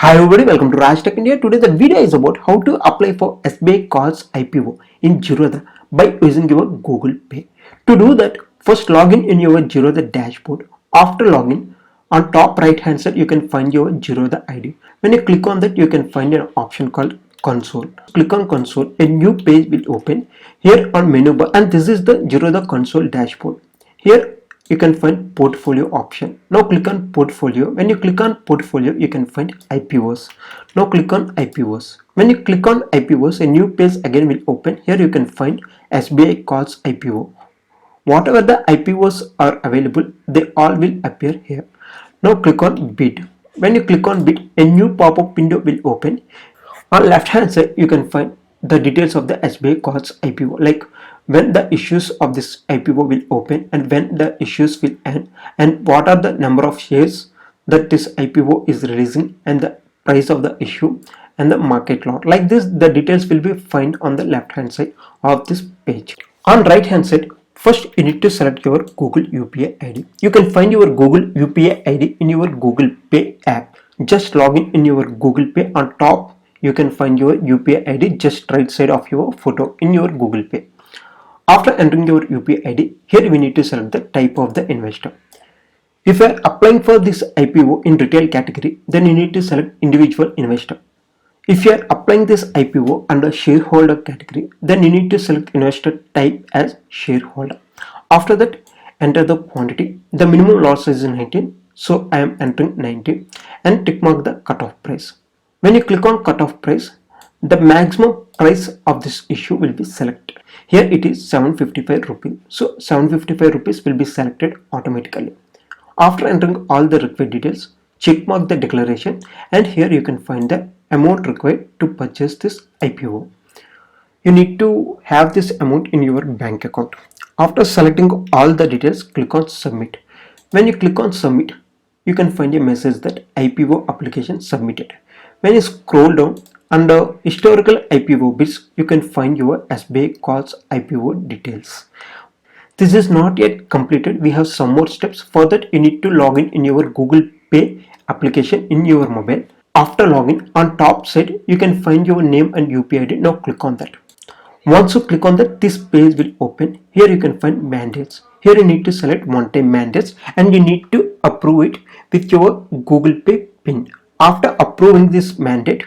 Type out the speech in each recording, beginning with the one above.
Hi everybody, welcome to Tech India. Today the video is about how to apply for SBI Card's IPO in Zerodha by using your Google Pay. To do that, first log in your Zerodha dashboard. After login, on top right hand side you can find your Zerodha ID. When you click on that, you can find an option called console. Click on console, a new page will open here on menu bar, and this is the Zerodha console dashboard. Here you can find portfolio option. Now click on portfolio. When you click on portfolio, you can find IPOs. Now click on IPOs. When you click on IPOs, a new page again will open. Here you can find SBI Cards IPO. Whatever the IPOs are available, they all will appear here. Now click on bid. When you click on bid, a new pop-up window will open. On left hand side, you can find the details of the SBI Cards IPO, like when the issues of this IPO will open and when the issues will end, and what are the number of shares that this IPO is releasing, and the price of the issue and the market lot. Like this, the details will be found on the left hand side of this page. On right hand side, first you need to select your Google UPI ID. You can find your Google UPI ID in your Google Pay app. Just log in your Google Pay. On top you can find your UPI ID just right side of your photo in your Google Pay. After entering your UPI ID, here we need to select the type of the investor. If you are applying for this IPO in retail category, then you need to select individual investor. If you are applying this IPO under shareholder category, then you need to select investor type as shareholder. After that, enter the quantity. The minimum lot size is 19, so I am entering 19, and tick mark the cutoff price. When you click on cutoff price, the maximum price of this issue will be selected. Here it is 755 rupees. So 755 rupees will be selected automatically. After entering all the required details, check mark the declaration, and here you can find the amount required to purchase this IPO. You need to have this amount in your bank account. After selecting all the details, click on submit. When you click on submit, you can find a message that IPO application submitted. When you scroll down, under historical IPO bids, you can find your SBI Cards IPO details. This is not yet completed. We have some more steps. For that, you need to log in your Google Pay application in your mobile. After login, on top side, you can find your name and UPI ID. Now click on that. Once you click on that, this page will open. Here you can find mandates. Here you need to select one-time mandates, and you need to approve it with your Google Pay PIN. After approving this mandate,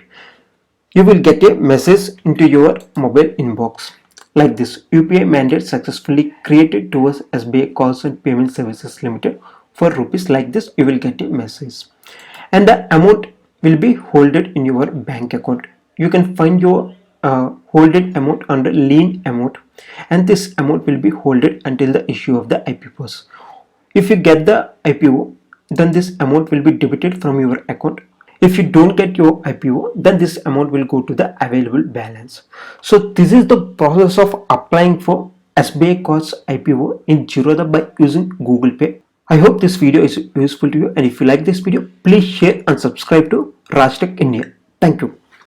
you will get a message into your mobile inbox like this: UPI mandate successfully created towards SBI Cards and Payment Services Limited for rupees. Like this, you will get a message, and the amount will be holded in your bank account. You can find your holded amount under lien amount, and this amount will be holded until the issue of the IPOs. If you get the IPO, then this amount will be debited from your account. If you don't get your IPO, then this amount will go to the available balance. So this is the process of applying for SBI Cards IPO in Zerodha by using Google Pay. I hope this video is useful to you, and if you like this video, please share and subscribe to Tech India. Thank you.